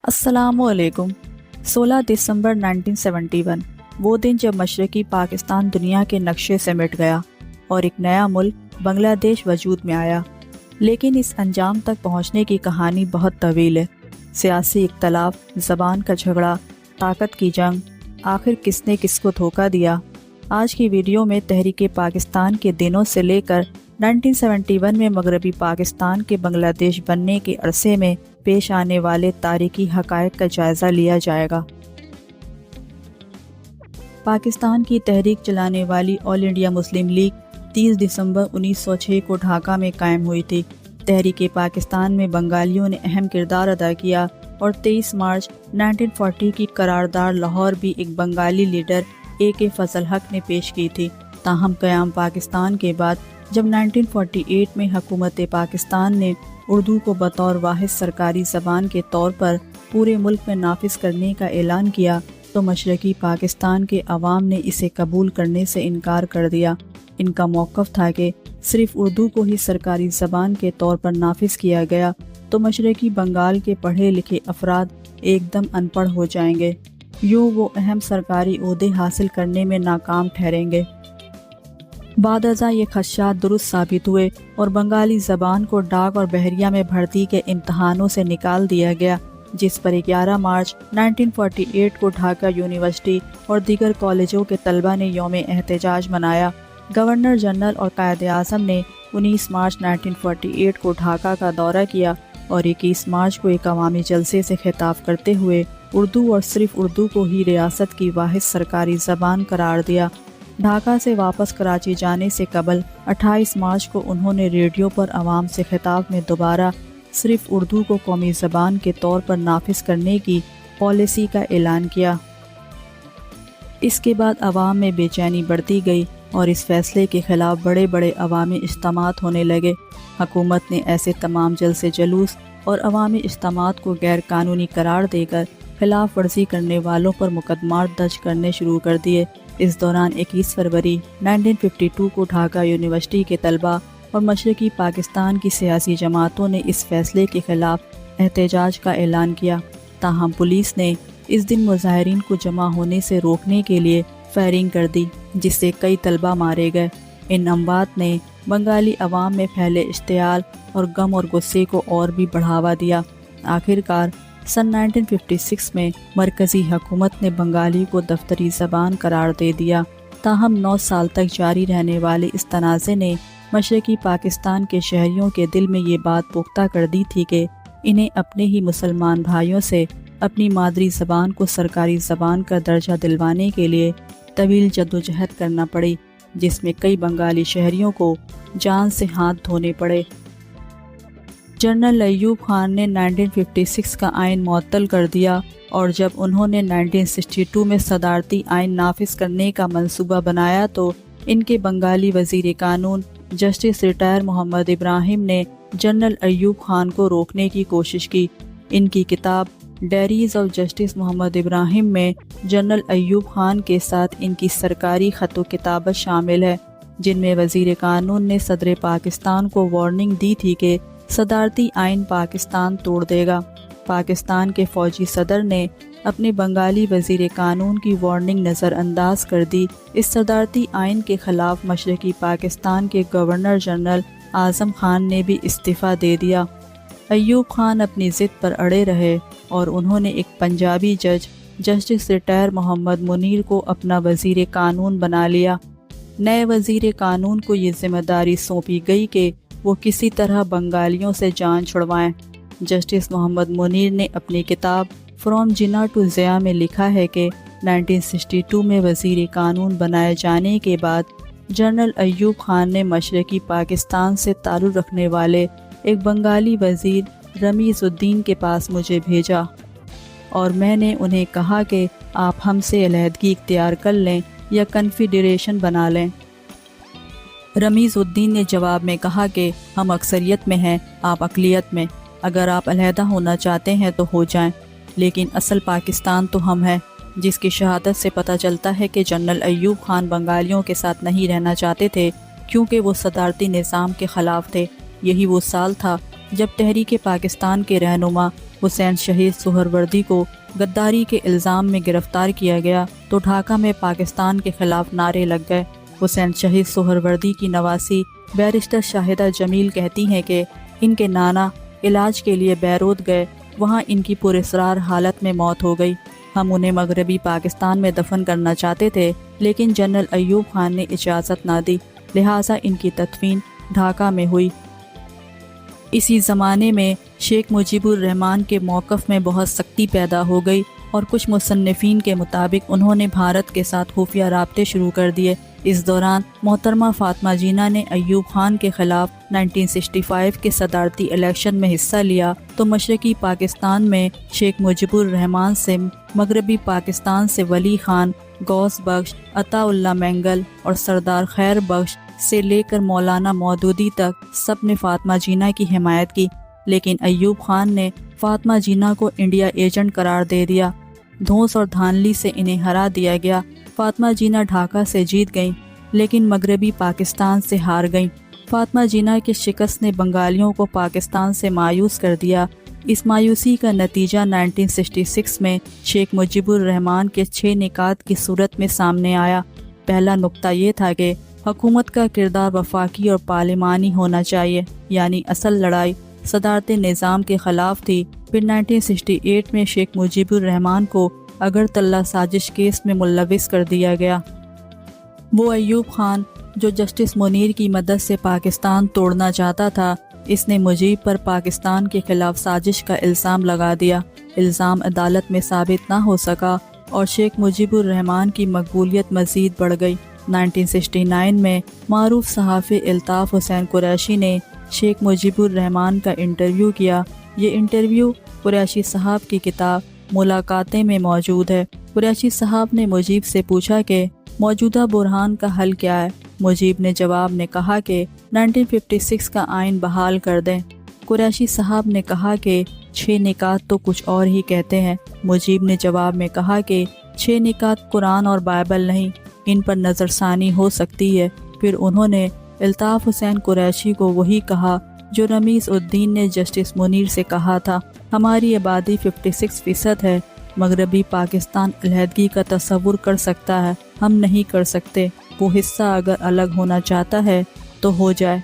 السلام علیکم۔ 16 دسمبر 1971 وہ دن جب مشرقی پاکستان دنیا کے نقشے سے مٹ گیا اور ایک نیا ملک بنگلہ دیش وجود میں آیا، لیکن اس انجام تک پہنچنے کی کہانی بہت طویل ہے۔ سیاسی اختلاف، زبان کا جھگڑا، طاقت کی جنگ، آخر کس نے کس کو دھوکہ دیا؟ آج کی ویڈیو میں تحریک پاکستان کے دنوں سے لے کر 1971 میں مغربی پاکستان کے بنگلہ دیش بننے کے عرصے میں پیش آنے والے تاریخی حقائق کا جائزہ لیا جائے گا۔ پاکستان کی تحریک چلانے والی آل انڈیا مسلم لیگ 30 دسمبر 1906 کو ڈھاکہ میں قائم ہوئی تھی۔ تحریک پاکستان میں بنگالیوں نے اہم کردار ادا کیا اور 23 مارچ 1940 کی قرارداد لاہور بھی ایک بنگالی لیڈر A.K. فضل حق نے پیش کی تھی۔ تاہم قیام پاکستان کے بعد جب 1948 میں حکومت پاکستان نے اردو کو بطور واحد سرکاری زبان کے طور پر پورے ملک میں نافذ کرنے کا اعلان کیا تو مشرقی پاکستان کے عوام نے اسے قبول کرنے سے انکار کر دیا۔ ان کا موقف تھا کہ صرف اردو کو ہی سرکاری زبان کے طور پر نافذ کیا گیا تو مشرقی بنگال کے پڑھے لکھے افراد ایک دم ان پڑھ ہو جائیں گے، یوں وہ اہم سرکاری عہدے حاصل کرنے میں ناکام ٹھہریں گے۔ بعد ازاں یہ خدشات درست ثابت ہوئے اور بنگالی زبان کو ڈاک اور بحریہ میں بھرتی کے امتحانوں سے نکال دیا گیا، جس پر 11 مارچ 1948 کو ڈھاکہ یونیورسٹی اور دیگر کالجوں کے طلبہ نے یوم احتجاج منایا۔ گورنر جنرل اور قائد اعظم نے 19 مارچ 1948 کو ڈھاکہ کا دورہ کیا اور 21 مارچ کو ایک عوامی جلسے سے خطاب کرتے ہوئے اردو اور صرف اردو کو ہی ریاست کی واحد سرکاری زبان قرار دیا۔ ڈھاکہ سے واپس کراچی جانے سے قبل 28 مارچ کو انہوں نے ریڈیو پر عوام سے خطاب میں دوبارہ صرف اردو کو قومی زبان کے طور پر نافذ کرنے کی پالیسی کا اعلان کیا۔ اس کے بعد عوام میں بے چینی بڑھتی گئی اور اس فیصلے کے خلاف بڑے بڑے عوامی اجتماعات ہونے لگے۔ حکومت نے ایسے تمام جلسے جلوس اور عوامی اجتماعات کو غیر قانونی قرار دے کر خلاف ورزی کرنے والوں پر مقدمات درج کرنے شروع کر دیے۔ اس دوران 21 فروری 1952 کو ڈھاکہ یونیورسٹی کے طلباء اور مشرقی پاکستان کی سیاسی جماعتوں نے اس فیصلے کے خلاف احتجاج کا اعلان کیا۔ تاہم پولیس نے اس دن مظاہرین کو جمع ہونے سے روکنے کے لیے فائرنگ کر دی، جس سے کئی طلباء مارے گئے۔ ان اموات نے بنگالی عوام میں پھیلے اشتعال اور غم اور غصے کو اور بھی بڑھاوا دیا۔ آخرکار سن 1956 میں مرکزی حکومت نے بنگالی کو دفتری زبان قرار دے دیا۔ تاہم 9 سال تک جاری رہنے والے اس تنازع نے مشرقی پاکستان کے شہریوں کے دل میں یہ بات پختہ کر دی تھی کہ انہیں اپنے ہی مسلمان بھائیوں سے اپنی مادری زبان کو سرکاری زبان کا درجہ دلوانے کے لیے طویل جدوجہد کرنا پڑی، جس میں کئی بنگالی شہریوں کو جان سے ہاتھ دھونے پڑے۔ جنرل ایوب خان نے 1956 کا آئین معطل کر دیا اور جب انہوں نے 1962 میں صدارتی آئین نافذ کرنے کا منصوبہ بنایا تو ان کے بنگالی وزیر قانون جسٹس ریٹائر محمد ابراہیم نے جنرل ایوب خان کو روکنے کی کوشش کی۔ ان کی کتاب ڈائریز آف جسٹس محمد ابراہیم میں جنرل ایوب خان کے ساتھ ان کی سرکاری خط و کتابت شامل ہے، جن میں وزیر قانون نے صدر پاکستان کو وارننگ دی تھی کہ صدارتی آئین پاکستان توڑ دے گا۔ پاکستان کے فوجی صدر نے اپنے بنگالی وزیر قانون کی وارننگ نظر انداز کر دی۔ اس صدارتی آئین کے خلاف مشرقی پاکستان کے گورنر جنرل اعظم خان نے بھی استعفیٰ دے دیا۔ ایوب خان اپنی ضد پر اڑے رہے اور انہوں نے ایک پنجابی جج جسٹس ریٹائر محمد منیر کو اپنا وزیر قانون بنا لیا۔ نئے وزیر قانون کو یہ ذمہ داری سونپی گئی کہ وہ کسی طرح بنگالیوں سے جان چھڑوائیں۔ جسٹس محمد منیر نے اپنی کتاب فرام جناح ٹو ضیاء میں لکھا ہے کہ 1962 میں وزیر قانون بنائے جانے کے بعد جنرل ایوب خان نے مشرقی پاکستان سے تعلق رکھنے والے ایک بنگالی وزیر رمیز الدین کے پاس مجھے بھیجا اور میں نے انہیں کہا کہ آپ ہم سے علیحدگی اختیار کر لیں یا کنفیڈریشن بنا لیں۔ رمیز الدین نے جواب میں کہا کہ ہم اکثریت میں ہیں، آپ اقلیت میں، اگر آپ علیحدہ ہونا چاہتے ہیں تو ہو جائیں، لیکن اصل پاکستان تو ہم ہیں۔ جس کی شہادت سے پتہ چلتا ہے کہ جنرل ایوب خان بنگالیوں کے ساتھ نہیں رہنا چاہتے تھے کیونکہ وہ صدارتی نظام کے خلاف تھے۔ یہی وہ سال تھا جب تحریک پاکستان کے رہنما حسین شہید سہروردی کو غداری کے الزام میں گرفتار کیا گیا تو ڈھاکہ میں پاکستان کے خلاف نعرے لگ گئے۔ حسین شہید سہروردی کی نواسی بیرسٹر شاہدہ جمیل کہتی ہیں کہ ان کے نانا علاج کے لیے بیروت گئے، وہاں ان کی پراسرار حالت میں موت ہو گئی۔ ہم انہیں مغربی پاکستان میں دفن کرنا چاہتے تھے لیکن جنرل ایوب خان نے اجازت نہ دی، لہٰذا ان کی تدفین ڈھاکہ میں ہوئی۔ اسی زمانے میں شیخ مجیب الرحمن کے موقف میں بہت سختی پیدا ہو گئی اور کچھ مصنفین کے مطابق انہوں نے بھارت کے ساتھ خفیہ رابطے شروع کر دیے۔ اس دوران محترمہ فاطمہ جینا نے ایوب خان کے خلاف 1965 کے صدارتی الیکشن میں حصہ لیا تو مشرقی پاکستان میں شیخ مجیب الرحمن سے مغربی پاکستان سے ولی خان، غوث بخش، عطا اللہ مینگل اور سردار خیر بخش سے لے کر مولانا مودودی تک سب نے فاطمہ جینا کی حمایت کی، لیکن ایوب خان نے فاطمہ جینا کو انڈیا ایجنٹ قرار دے دیا۔ دھونس اور دھاندلی سے انہیں ہرا دیا گیا۔ فاطمہ جینا ڈھاکہ سے جیت گئیں لیکن مغربی پاکستان سے ہار گئیں۔ فاطمہ جینا کی شکست نے بنگالیوں کو پاکستان سے مایوس کر دیا۔ اس مایوسی کا نتیجہ 1966 میں شیخ مجیب الرحمن کے 6 نکات کی صورت میں سامنے آیا۔ پہلا نقطہ یہ تھا کہ حکومت کا کردار وفاقی اور پارلیمانی ہونا چاہیے، یعنی اصل لڑائی صدارت نظام کے خلاف تھی۔ پھر 1968 میں شیخ مجیب الرحمن کو اگرتلہ سازش کیس میں ملوث کر دیا گیا۔ وہ ایوب خان جو جسٹس منیر کی مدد سے پاکستان توڑنا چاہتا تھا، اس نے مجیب پر پاکستان کے خلاف سازش کا الزام لگا دیا۔ الزام عدالت میں ثابت نہ ہو سکا اور شیخ مجیب الرحمن کی مقبولیت مزید بڑھ گئی۔ 1969 میں معروف صحافی الطاف حسین قریشی نے شیخ مجیب الرحمن کا انٹرویو کیا۔ یہ انٹرویو قریشی صاحب کی کتاب ملاقاتیں میں موجود ہے۔ قریشی صاحب نے مجیب سے پوچھا کہ موجودہ بحران کا حل کیا ہے؟ مجیب نے جواب میں کہا کہ 1956 کا آئین بحال کر دیں۔ قریشی صاحب نے کہا کہ 6 نکات تو کچھ اور ہی کہتے ہیں۔ مجیب نے جواب میں کہا کہ 6 نکات قرآن اور بائبل نہیں، ان پر نظر ثانی ہو سکتی ہے۔ پھر انہوں نے الطاف حسین قریشی کو وہی کہا جو رمیز الدین نے جسٹس منیر سے کہا تھا، ہماری آبادی 56% ہے، مغربی پاکستان علیحدگی کا تصور کر سکتا ہے، ہم نہیں کر سکتے، وہ حصہ اگر الگ ہونا چاہتا ہے تو ہو جائے۔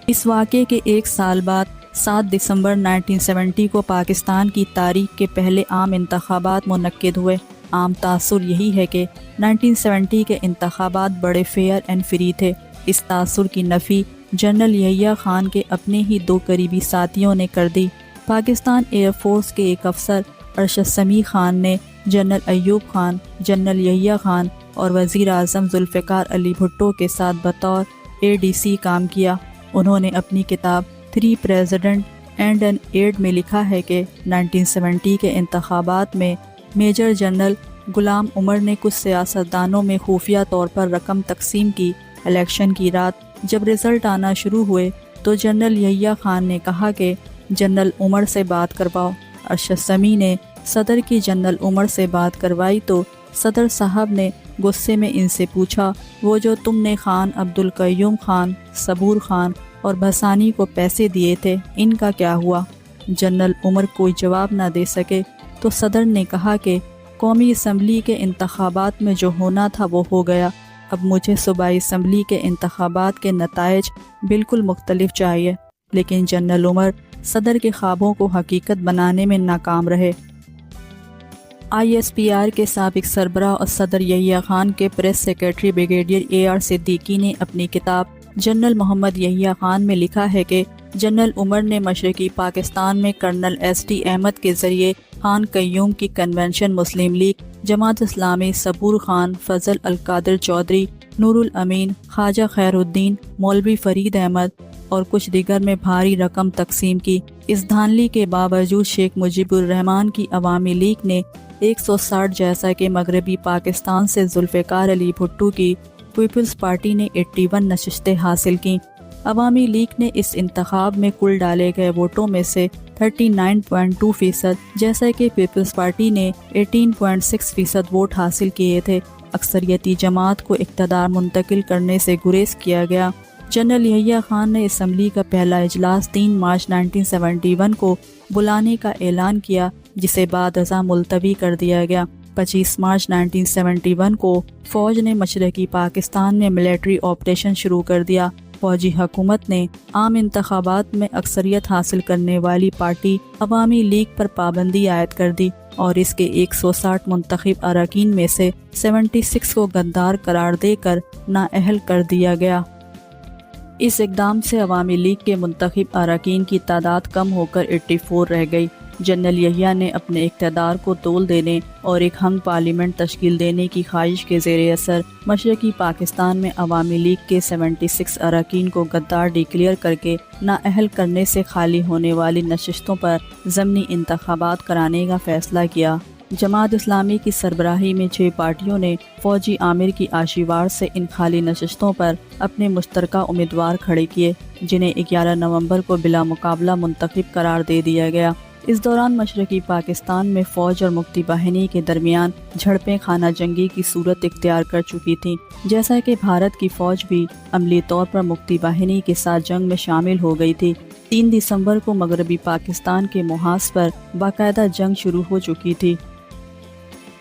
اس واقعے کے 1 سال بعد 7 دسمبر 1970 کو پاکستان کی تاریخ کے پہلے عام انتخابات منعقد ہوئے۔ عام تاثر یہی ہے کہ 1970 کے انتخابات بڑے فیئر اینڈ فری تھے۔ اس تاثر کی نفی جنرل یحییٰ خان کے اپنے ہی 2 قریبی ساتھیوں نے کر دی۔ پاکستان ایئر فورس کے ایک افسر ارشد سمیع خان نے جنرل ایوب خان، جنرل یحییٰ خان اور وزیر اعظم ذوالفقار علی بھٹو کے ساتھ بطور ADC کام کیا۔ انہوں نے اپنی کتاب 3 پریزیڈنٹ اینڈ این ایڈ میں لکھا ہے کہ 1970 کے انتخابات میں میجر جنرل غلام عمر نے کچھ سیاستدانوں میں خفیہ طور پر رقم تقسیم کی۔ الیکشن کی رات جب رزلٹ آنا شروع ہوئے تو جنرل یحییٰ خان نے کہا کہ جنرل عمر سے بات کرواؤ۔ ارشد سمیع نے صدر کی جنرل عمر سے بات کروائی تو صدر صاحب نے غصے میں ان سے پوچھا، وہ جو تم نے خان عبدالقیوم خان، صبور خان اور بھسانی کو پیسے دیے تھے، ان کا کیا ہوا؟ جنرل عمر کوئی جواب نہ دے سکے تو صدر نے کہا کہ قومی اسمبلی کے انتخابات میں جو ہونا تھا وہ ہو گیا، اب مجھے صوبائی اسمبلی کے انتخابات کے نتائج بالکل مختلف چاہیے۔ لیکن جنرل عمر صدر کے خوابوں کو حقیقت بنانے میں ناکام رہے۔ ISPR کے سابق سربراہ اور صدر یحییٰ خان کے press secretary brigadier AR Siddiqui نے اپنی کتاب جنرل محمد یحییٰ خان میں لکھا ہے کہ جنرل عمر نے مشرقی پاکستان میں کرنل SD احمد کے ذریعے خان قیوم کی کنونشن، مسلم لیگ، جماعت اسلامی، صبور خان، فضل القادر چودھری، نور الامین، خواجہ خیر الدین، مولوی فرید احمد اور کچھ دیگر میں بھاری رقم تقسیم کی۔ اس دھاندلی کے باوجود شیخ مجیب الرحمن کی عوامی لیگ نے 160 جیسا کہ مغربی پاکستان سے ذوالفقار علی بھٹو کی پیپلز پارٹی نے 81 نشستیں حاصل کیں۔ عوامی لیگ نے اس انتخاب میں کل ڈالے گئے ووٹوں میں سے 39.2%، جیسا کہ پیپلز پارٹی نے 18.6% ووٹ حاصل کیے تھے۔ اکثریتی جماعت کو اقتدار منتقل کرنے سے گریز کیا گیا۔ جنرل یحییٰ خان نے اسمبلی کا پہلا اجلاس 3 مارچ 1971 کو بلانے کا اعلان کیا، جسے بعد ازاں ملتوی کر دیا گیا۔ 25 مارچ 1971 کو فوج نے مشرقی پاکستان میں ملٹری آپریشن شروع کر دیا۔ فوجی حکومت نے عام انتخابات میں اکثریت حاصل کرنے والی پارٹی عوامی لیگ پر پابندی عائد کر دی اور اس کے 160 منتخب اراکین میں سے 76 کو غدار قرار دے کر نااہل کر دیا گیا۔ اس اقدام سے عوامی لیگ کے منتخب اراکین کی تعداد کم ہو کر 84 رہ گئی۔ جنرل یحییٰ نے اپنے اقتدار کو تول دینے اور ایک ہم پارلیمنٹ تشکیل دینے کی خواہش کے زیر اثر مشرقی پاکستان میں عوامی لیگ کے 76 اراکین کو غدار ڈکلیئر کر کے نااہل کرنے سے خالی ہونے والی نشستوں پر ضمنی انتخابات کرانے کا فیصلہ کیا۔ جماعت اسلامی کی سربراہی میں 6 پارٹیوں نے فوجی آمر کی آشیوار سے ان خالی نشستوں پر اپنے مشترکہ امیدوار کھڑے کیے، جنہیں 11 نومبر کو بلا مقابلہ منتخب قرار دے دیا گیا۔ اس دوران مشرقی پاکستان میں فوج اور مکتی باہنی کے درمیان جھڑپیں خانہ جنگی کی صورت اختیار کر چکی تھیں، جیسا کہ بھارت کی فوج بھی عملی طور پر مکتی باہنی کے ساتھ جنگ میں شامل ہو گئی تھی۔ 3 دسمبر کو مغربی پاکستان کے محاذ پر باقاعدہ جنگ شروع ہو چکی تھی۔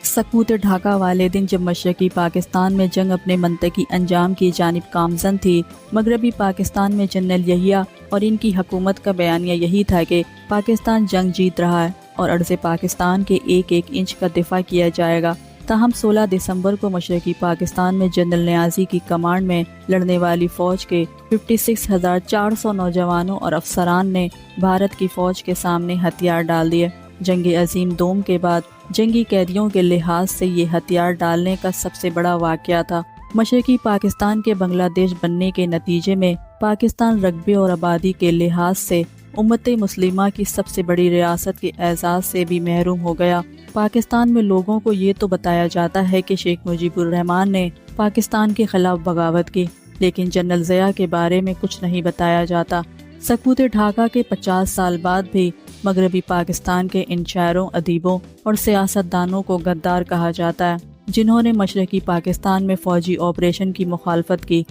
سقوط ڈھاکہ والے دن جب مشرقی پاکستان میں جنگ اپنے منطقی انجام کی جانب گامزن تھی، مغربی پاکستان میں جنرل یحییٰ اور ان کی حکومت کا بیانیہ یہی تھا کہ پاکستان جنگ جیت رہا ہے اور ارض پاکستان کے ایک ایک انچ کا دفاع کیا جائے گا۔ تاہم 16 دسمبر کو مشرقی پاکستان میں جنرل نیازی کی کمانڈ میں لڑنے والی فوج کے 56,400 نوجوانوں اور افسران نے بھارت کی فوج کے سامنے ہتھیار ڈال دیے۔ جنگ عظیم دوم کے بعد جنگی قیدیوں کے لحاظ سے یہ ہتھیار ڈالنے کا سب سے بڑا واقعہ تھا۔ مشرقی پاکستان کے بنگلہ دیش بننے کے نتیجے میں پاکستان رقبے اور آبادی کے لحاظ سے امت مسلمہ کی سب سے بڑی ریاست کے اعزاز سے بھی محروم ہو گیا۔ پاکستان میں لوگوں کو یہ تو بتایا جاتا ہے کہ شیخ مجیب الرحمن نے پاکستان کے خلاف بغاوت کی، لیکن جنرل ضیاء کے بارے میں کچھ نہیں بتایا جاتا۔ سقوط ڈھاکہ کے 50 سال بعد بھی مغربی پاکستان کے ان شاعروں، ادیبوں اور سیاستدانوں کو غدار کہا جاتا ہے، جنہوں نے مشرقی پاکستان میں فوجی آپریشن کی مخالفت کی۔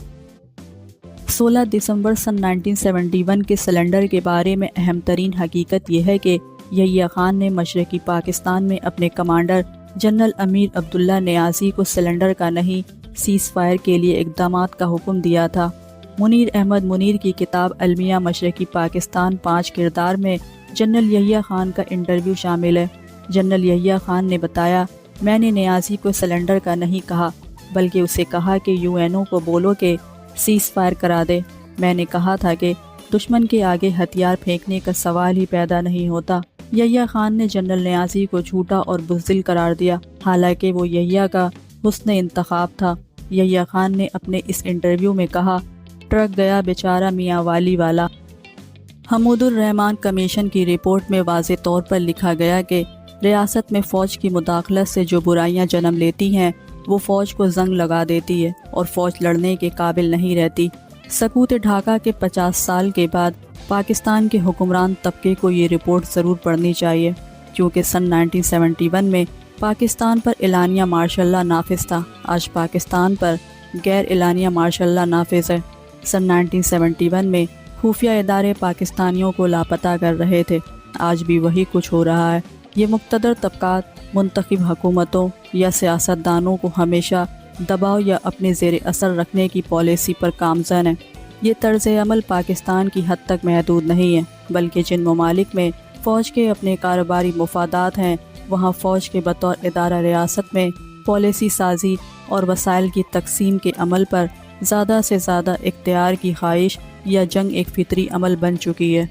16 دسمبر سن 1971 کے سلنڈر کے بارے میں اہم ترین حقیقت یہ ہے کہ یحییٰ خان نے مشرقی پاکستان میں اپنے کمانڈر جنرل امیر عبداللہ نیازی کو سلنڈر کا نہیں، سیز فائر کے لیے اقدامات کا حکم دیا تھا۔ منیر احمد منیر کی کتاب المیہ مشرقی پاکستان 5 کردار میں جنرل یحییٰ خان کا انٹرویو شامل ہے۔ جنرل یحییٰ خان نے بتایا، میں نے نیازی کو سلنڈر کا نہیں کہا، بلکہ اسے کہا کہ UN کو بولو کہ سیز فائر کرا دے۔ میں نے کہا تھا کہ دشمن کے آگے ہتھیار پھینکنے کا سوال ہی پیدا نہیں ہوتا۔ یحییٰ خان نے جنرل نیازی کو جھوٹا اور بزدل قرار دیا، حالانکہ وہ یحییٰ کا حسن انتخاب تھا۔ یحییٰ خان نے اپنے اس انٹرویو میں کہا، ٹرک گیا بیچارہ میاں والی والا۔ حمود الرحمن کمیشن کی رپورٹ میں واضح طور پر لکھا گیا کہ ریاست میں فوج کی مداخلت سے جو برائیاں جنم لیتی ہیں وہ فوج کو زنگ لگا دیتی ہے اور فوج لڑنے کے قابل نہیں رہتی۔ سقوط ڈھاکہ کے 50 سال کے بعد پاکستان کے حکمران طبقے کو یہ رپورٹ ضرور پڑھنی چاہیے، کیونکہ سن 1971 میں پاکستان پر اعلانیہ مارشل لا نافذ تھا، آج پاکستان پر غیر اعلانیہ مارشل لا نافذ ہے۔ سن 1971 میں خفیہ ادارے پاکستانیوں کو لاپتہ کر رہے تھے، آج بھی وہی کچھ ہو رہا ہے۔ یہ مقتدر طبقات منتخب حکومتوں یا سیاستدانوں کو ہمیشہ دباؤ یا اپنے زیر اثر رکھنے کی پالیسی پر گامزن ہے۔ یہ طرز عمل پاکستان کی حد تک محدود نہیں ہے، بلکہ جن ممالک میں فوج کے اپنے کاروباری مفادات ہیں، وہاں فوج کے بطور ادارہ ریاست میں پالیسی سازی اور وسائل کی تقسیم کے عمل پر زیادہ سے زیادہ اختیار کی خواہش یا جنگ ایک فطری عمل بن چکی ہے۔